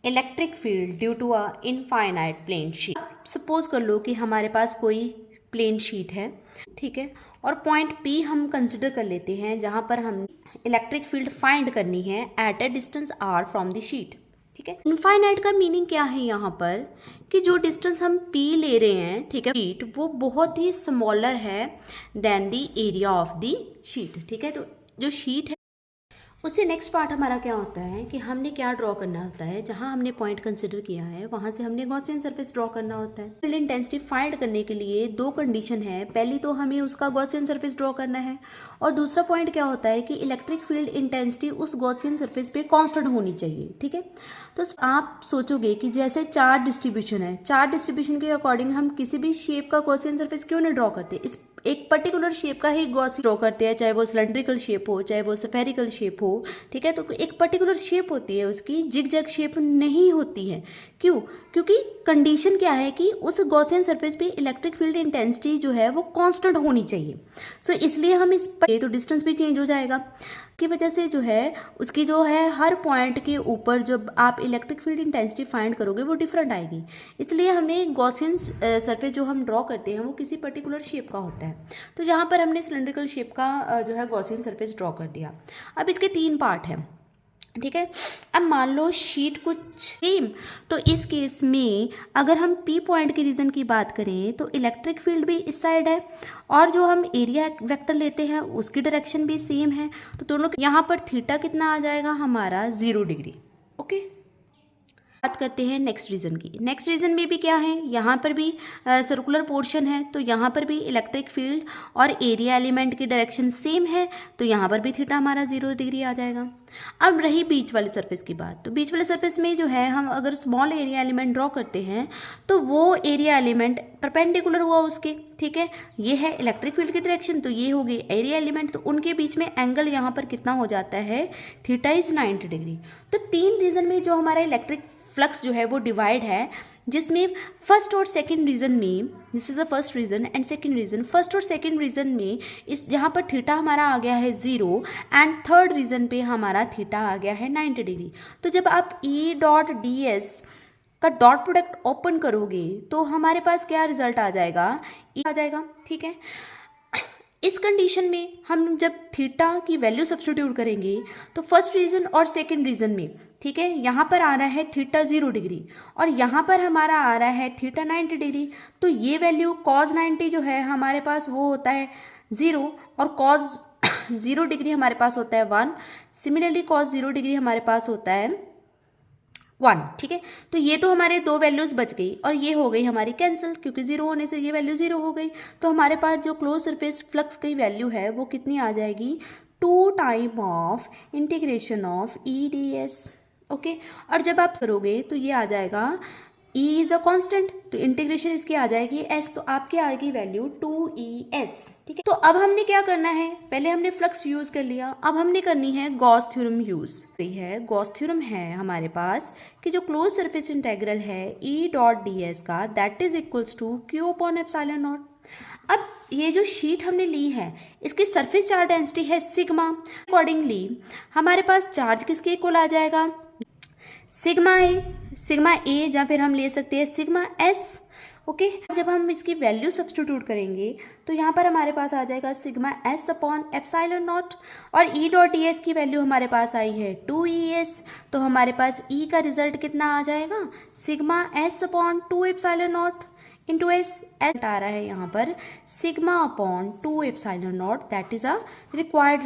Electric field due to a infinite plane sheet. Suppose कर लो कि हमारे पास कोई प्लेन शीट है, ठीक है, और पॉइंट P हम कंसिडर कर लेते हैं जहां पर हम इलेक्ट्रिक फील्ड फाइंड करनी है at a distance r from the sheet. ठीक है, इनफाइनाइट का मीनिंग क्या है यहाँ पर कि जो डिस्टेंस हम P ले रहे हैं, ठीक है, शीट वो बहुत ही स्मॉलर है than the area of the sheet. ठीक है, तो जो शीट है उससे नेक्स्ट पार्ट हमारा क्या होता है कि हमने क्या ड्रॉ करना होता है, जहां हमने पॉइंट कंसिडर किया है वहां से हमने गॉसियन सरफेस ड्रॉ करना होता है। फील्ड इंटेंसिटी फाइंड करने के लिए दो कंडीशन है, पहली तो हमें उसका गॉसियन सरफेस ड्रॉ करना है और दूसरा पॉइंट क्या होता है कि इलेक्ट्रिक फील्ड इंटेंसिटी उस गॉसियन सरफेस पे कांस्टेंट होनी चाहिए। ठीक है, तो आप सोचोगे कि जैसे चार्ज डिस्ट्रीब्यूशन है, चार्ज डिस्ट्रीब्यूशन के अकॉर्डिंग हम किसी भी शेप का गॉसियन सरफेस क्यों नहीं ड्रॉ करते, इस एक पर्टिकुलर शेप का ही गॉसियन ड्रॉ करते हैं, चाहे वो सिलेंड्रिकल शेप हो चाहे वो स्फेरिकल शेप हो। ठीक है, तो एक पर्टिकुलर शेप होती है, उसकी जिग जैग शेप नहीं होती है। क्यों? क्योंकि कंडीशन क्या है कि उस गॉसियन सरफेस पे इलेक्ट्रिक फील्ड इंटेंसिटी जो है वो कांस्टेंट होनी चाहिए। सो इसलिए हम इस पर तो डिस्टेंस भी चेंज हो जाएगा की वजह से जो है उसकी जो है हर पॉइंट के ऊपर जब आप इलेक्ट्रिक फील्ड इंटेंसिटी फाइंड करोगे वो डिफरेंट आएगी। इसलिए हमें गॉसियन सरफेस जो हम ड्रॉ करते हैं वो किसी पर्टिकुलर शेप का होता है। तो जहाँ पर हमने सिलेंड्रिकल शेप का जो है गॉसियन सरफेस ड्रॉ कर दिया। अब इसके तीन पार्ट हैं। ठीक है, अब मान लो शीट कुछ सेम, तो इस केस में अगर हम P पॉइंट के रीजन की बात करें तो इलेक्ट्रिक फील्ड भी इस साइड है और जो हम एरिया वेक्टर लेते हैं उसकी डायरेक्शन भी सेम है। तो दोनों यहाँ पर थीटा कितना आ जाएगा हमारा 0 डिग्री। ओके, बात करते हैं नेक्स्ट रीजन की। नेक्स्ट रीजन में भी क्या है, यहाँ पर भी सर्कुलर पोर्शन है, तो यहाँ पर भी इलेक्ट्रिक फील्ड और एरिया एलिमेंट की डायरेक्शन सेम है, तो यहाँ पर भी थीटा हमारा 0 डिग्री आ जाएगा। अब रही बीच वाले सरफेस की बात, तो बीच वाले सरफेस में जो है हम अगर स्मॉल एरिया एलिमेंट ड्रॉ करते हैं तो वो एरिया एलिमेंट परपेंडिकुलर हुआ उसके। ठीक है, ये है इलेक्ट्रिक फील्ड की डायरेक्शन, तो ये हो गई एरिया एलिमेंट, तो उनके बीच में एंगल यहाँ पर कितना हो जाता है, थीटा इज 90 डिग्री। तो तीन रीजन में जो हमारा इलेक्ट्रिक फ्लक्स जो है वो डिवाइड है, जिसमें फर्स्ट और सेकंड रीजन में, this is the first region and second region, first और सेकंड रीजन में इस जहाँ पर थीटा हमारा आ गया है 0 एंड थर्ड रीजन पे हमारा थीटा आ गया है 90 डिग्री। तो जब आप E डॉट ds का डॉट प्रोडक्ट ओपन करोगे तो हमारे पास क्या रिजल्ट आ जाएगा, E आ जाएगा। ठीक है, इस कंडीशन में हम जब थीटा की वैल्यू सब्स्टिट्यूट करेंगे तो फर्स्ट रीजन और सेकंड रीजन में, ठीक है, यहाँ पर आ रहा है थीटा 0 डिग्री और यहाँ पर हमारा आ रहा है थीटा 90 डिग्री। तो ये वैल्यू cos 90 जो है हमारे पास वो होता है 0 और cos 0 डिग्री हमारे पास होता है 1। सिमिलरली cos 0 डिग्री हमारे पास होता है 1। ठीक है, तो ये तो हमारे दो वैल्यूज बच गई और ये हो गई हमारी कैंसिल, क्योंकि 0 होने से ये वैल्यू 0 हो गई। तो हमारे पास जो क्लोज सरफेस फ्लक्स की वैल्यू है वो कितनी आ जाएगी, 2 time of integration of E ds। Okay, और जब आप करोगे तो ये आ जाएगा E इज अ कांस्टेंट, तो इंटीग्रेशन इसकी आ जाएगी S, तो आपकी आएगी वैल्यू 2ES। ठीक है, तो अब हमने क्या करना है, पहले हमने फ्लक्स यूज कर लिया, अब हमने करनी है Gauss theorem use. Gauss theorem है हमारे पास कि जो क्लोज सरफेस इंटेग्रल है E डॉट ds का that is equals to Q upon epsilon naught. अब ये जो शीट हमने ली है इसकी सरफेस चार्ज डेंसिटी है सिग्मा, अकॉर्डिंगली हमारे पास चार्ज किसके इक्वल आ जाएगा, सिग्मा ए या फिर हम ले सकते हैं सिग्मा एस। ओके, जब हम इसकी वैल्यू सब्स्टिट्यूट करेंगे तो यहाँ पर हमारे पास आ जाएगा sigma S upon epsilon not और E डॉट ds की वैल्यू हमारे पास आई है 2ES, तो हमारे पास E का रिजल्ट कितना आ जाएगा, sigma S upon 2 epsilon naught into S आ रहा है यहाँ पर sigma upon 2 epsilon naught, that is a required